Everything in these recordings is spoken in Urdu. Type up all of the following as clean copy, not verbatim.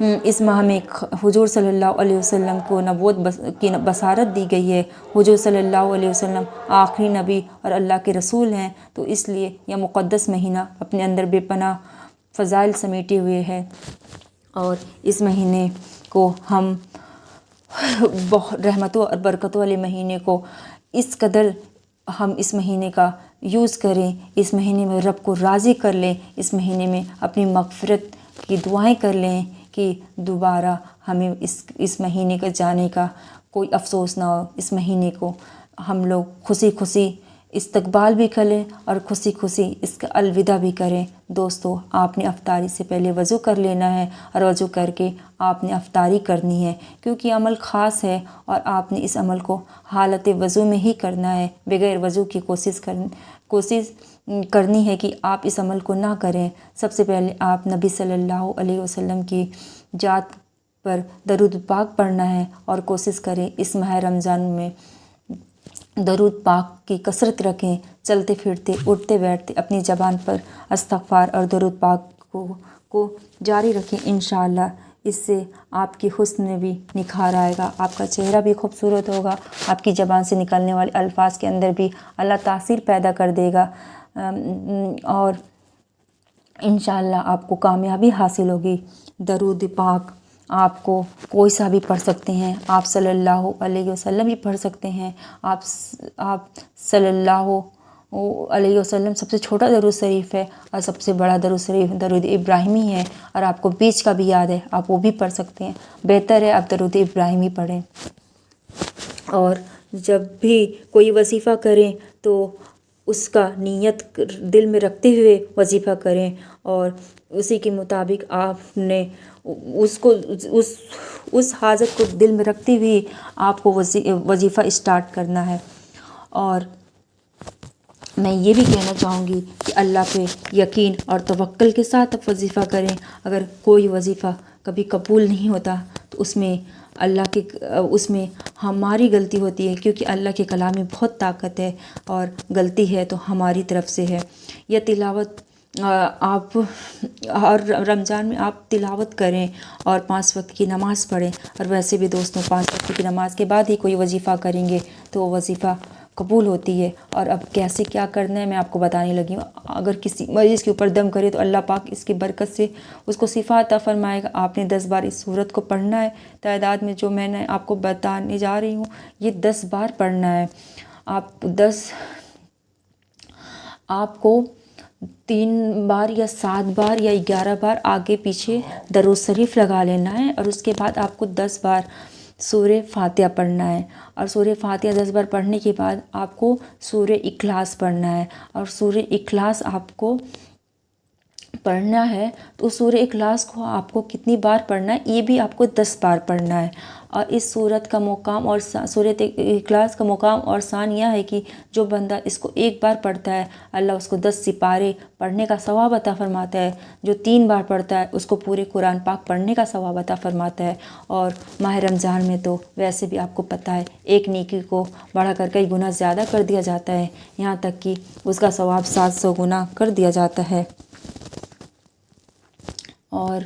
اس ماہ میں حضور صلی اللہ علیہ وسلم کو نبوت کی بشارت دی گئی ہے۔ حضور صلی اللہ علیہ وسلم آخری نبی اور اللہ کے رسول ہیں، تو اس لیے یہ مقدس مہینہ اپنے اندر بے پناہ فضائل سمیٹے ہوئے ہے، اور اس مہینے کو ہم رحمتوں اور برکتوں والے مہینے کو اس قدر ہم اس مہینے کا یوز کریں، اس مہینے میں رب کو راضی کر لیں، اس مہینے میں اپنی مغفرت کی دعائیں کر لیں کہ دوبارہ ہمیں اس مہینے کا جانے کا کوئی افسوس نہ ہو۔ اس مہینے کو ہم لوگ خوشی خوشی استقبال بھی کریں اور خوشی خوشی اس کا الوداع بھی کریں۔ دوستو، آپ نے افطاری سے پہلے وضو کر لینا ہے، اور وضو کر کے آپ نے افطاری کرنی ہے، کیونکہ یہ عمل خاص ہے اور آپ نے اس عمل کو حالت وضو میں ہی کرنا ہے۔ بغیر وضو کی کوشش کرنی ہے کہ آپ اس عمل کو نہ کریں۔ سب سے پہلے آپ نبی صلی اللہ علیہ وسلم کی ذات پر درود پاک پڑھنا ہے، اور کوشش کریں اس ماہ رمضان میں درود پاک کی کثرت رکھیں۔ چلتے پھرتے اٹھتے بیٹھتے اپنی زبان پر استغفار اور درود پاک کو جاری رکھیں۔ انشاءاللہ اس سے آپ کی حسن میں بھی نکھار آئے گا، آپ کا چہرہ بھی خوبصورت ہوگا، آپ کی زبان سے نکلنے والے الفاظ کے اندر بھی اللہ تاثیر پیدا کر دے گا، اور انشاءاللہ آپ کو کامیابی حاصل ہوگی۔ درود پاک آپ کو کوئی سا بھی پڑھ سکتے ہیں، آپ صلی اللہ علیہ وسلم بھی پڑھ سکتے ہیں۔ آپ صلی اللہ علیہ وسلم سب سے چھوٹا درود شریف ہے، اور سب سے بڑا درود شریف درود ابراہیمی ہے، اور آپ کو بیچ کا بھی یاد ہے، آپ وہ بھی پڑھ سکتے ہیں۔ بہتر ہے آپ درود ابراہیمی پڑھیں۔ اور جب بھی کوئی وظیفہ کریں تو اس کا نیت دل میں رکھتے ہوئے وظیفہ کریں، اور اسی کے مطابق آپ نے اس حاجت کو دل میں رکھتے ہوئے آپ کو وظیفہ اسٹارٹ کرنا ہے۔ اور میں یہ بھی کہنا چاہوں گی کہ اللہ پہ یقین اور توکل کے ساتھ آپ وظیفہ کریں۔ اگر کوئی وظیفہ کبھی قبول نہیں ہوتا تو اس میں ہماری غلطی ہوتی ہے، کیونکہ اللہ کے کلام میں بہت طاقت ہے، اور غلطی ہے تو ہماری طرف سے ہے۔ یہ تلاوت آپ اور رمضان میں آپ تلاوت کریں اور 5 وقت کی نماز پڑھیں، اور ویسے بھی دوستوں 5 وقت کی نماز کے بعد ہی کوئی وظیفہ کریں گے تو وہ وظیفہ قبول ہوتی ہے۔ اور اب کیسے کیا کرنا ہے میں آپ کو بتانے لگی ہوں۔ اگر کسی مریض کے اوپر دم کرے تو اللہ پاک اس کی برکت سے اس کو شفا عطا فرمائے گا۔ آپ نے 10 بار اس سورت کو پڑھنا ہے، تعداد میں جو میں نے آپ کو بتانے جا رہی ہوں یہ 10 بار پڑھنا ہے۔ آپ کو 3 بار یا 7 بار یا 11 بار آگے پیچھے درود شریف لگا لینا ہے، اور اس کے بعد آپ کو 10 بار سورہ فاتحہ پڑھنا ہے، اور سورہ فاتحہ 10 بار پڑھنے کے بعد آپ کو سورہ اخلاص پڑھنا ہے، اور سورہ اخلاص آپ کو پڑھنا ہے تو سورہ اخلاص کو آپ کو کتنی بار پڑھنا ہے یہ بھی آپ کو 10 بار پڑھنا ہے۔ اور اس سورت کا مقام اور سورۃ اخلاص کا مقام اور شان یہ ہے کہ جو بندہ اس کو 1 بار پڑھتا ہے اللہ اس کو 10 سپارے پڑھنے کا ثواب عطا فرماتا ہے، جو 3 بار پڑھتا ہے اس کو پورے قرآن پاک پڑھنے کا ثواب عطا فرماتا ہے۔ اور ماہ رمضان میں تو ویسے بھی آپ کو پتہ ہے ایک نیکی کو بڑھا کر کئی گنا زیادہ کر دیا جاتا ہے، یہاں تک کہ اس کا ثواب 700 گنا کر دیا جاتا ہے۔ اور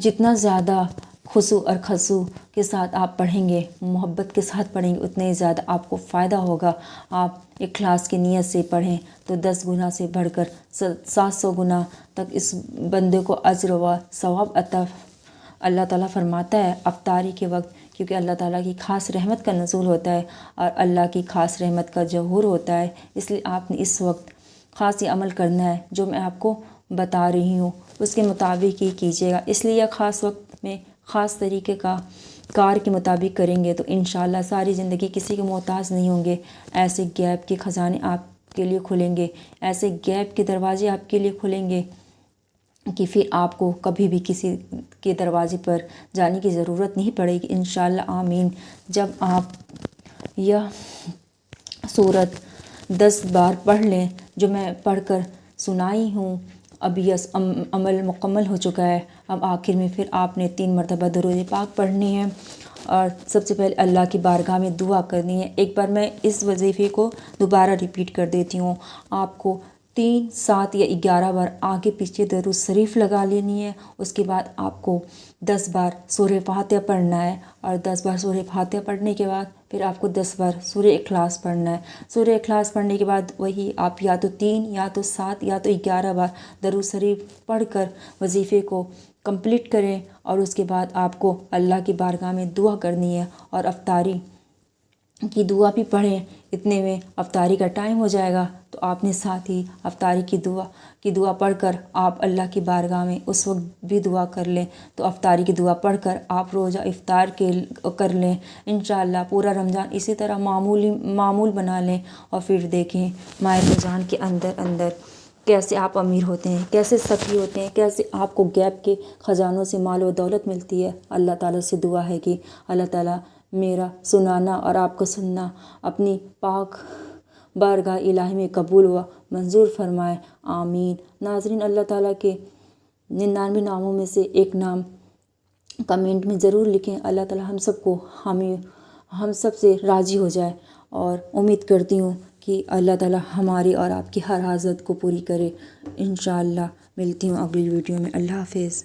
جتنا زیادہ خشوع اور خضوع کے ساتھ آپ پڑھیں گے، محبت کے ساتھ پڑھیں گے، اتنے ہی زیادہ آپ کو فائدہ ہوگا۔ آپ اخلاص کی نیت سے پڑھیں تو 10 گنا سے بڑھ کر 700 گنا تک اس بندے کو اجر و ثواب عطا اللہ تعالیٰ فرماتا ہے افطاری کے وقت، کیونکہ اللہ تعالیٰ کی خاص رحمت کا نزول ہوتا ہے اور اللہ کی خاص رحمت کا ظہور ہوتا ہے۔ اس لیے آپ نے اس وقت خاص یہ عمل کرنا ہے جو میں آپ کو بتا رہی ہوں، اس کے مطابق ہی کیجیے گا۔ اس لیے یہ خاص وقت میں خاص طریقے کا کار کے مطابق کریں گے تو انشاءاللہ ساری زندگی کسی کے محتاج نہیں ہوں گے۔ ایسے غیب کے خزانے آپ کے لیے کھلیں گے، ایسے غیب کے دروازے آپ کے لیے کھلیں گے کہ پھر آپ کو کبھی بھی کسی کے دروازے پر جانے کی ضرورت نہیں پڑے گی انشاءاللہ آمین۔ جب آپ یہ سورت 10 بار پڑھ لیں جو میں پڑھ کر سنائی ہوں، اب یہ عمل مکمل ہو چکا ہے۔ اب آخر میں پھر آپ نے 3 مرتبہ درود پاک پڑھنی ہے، اور سب سے پہلے اللہ کی بارگاہ میں دعا کرنی ہے۔ ایک بار میں اس وظیفے کو دوبارہ ریپیٹ کر دیتی ہوں۔ آپ کو 3, 7 یا 11 بار آگے پیچھے درود شریف لگا لینی ہے۔ اس کے بعد آپ کو 10 بار سورہ فاتحہ پڑھنا ہے، اور 10 بار سورہ فاتحہ پڑھنے کے بعد پھر آپ کو 10 بار سورہ اخلاص پڑھنا ہے۔ سورہ اخلاص پڑھنے کے بعد وہی آپ یا تو 3 یا تو 7 یا تو 11 بار درود شریف پڑھ کر وظیفے کو کمپلیٹ کریں، اور اس کے بعد آپ کو اللہ کی بارگاہ میں دعا کرنی ہے، اور افطاری کی دعا بھی پڑھیں۔ اتنے میں افطاری کا ٹائم ہو جائے گا، تو آپ نے ساتھ ہی افطاری کی دعا پڑھ کر آپ اللہ کی بارگاہ میں اس وقت بھی دعا کر لیں۔ تو افطاری کی دعا پڑھ کر آپ روزہ افطار کر لیں۔ انشاءاللہ پورا رمضان اسی طرح معمول بنا لیں، اور پھر دیکھیں ماہ رمضان کے اندر کیسے آپ امیر ہوتے ہیں، کیسے سخی ہوتے ہیں، کیسے آپ کو غیب کے خزانوں سے مال و دولت ملتی ہے۔ اللہ تعالیٰ سے دعا ہے کہ اللہ تعالیٰ میرا سنانا اور آپ کو سننا اپنی پاک بارگاہ الہی میں قبول و منظور فرمائے، آمین۔ ناظرین، اللہ تعالیٰ کے 99 ناموں میں سے ایک نام کمنٹ میں ضرور لکھیں۔ اللہ تعالیٰ ہم سب سے راضی ہو جائے، اور امید کرتی ہوں کہ اللہ تعالیٰ ہماری اور آپ کی ہر حاجت کو پوری کرے۔ انشاءاللہ ملتی ہوں اگلی ویڈیو میں۔ اللہ حافظ۔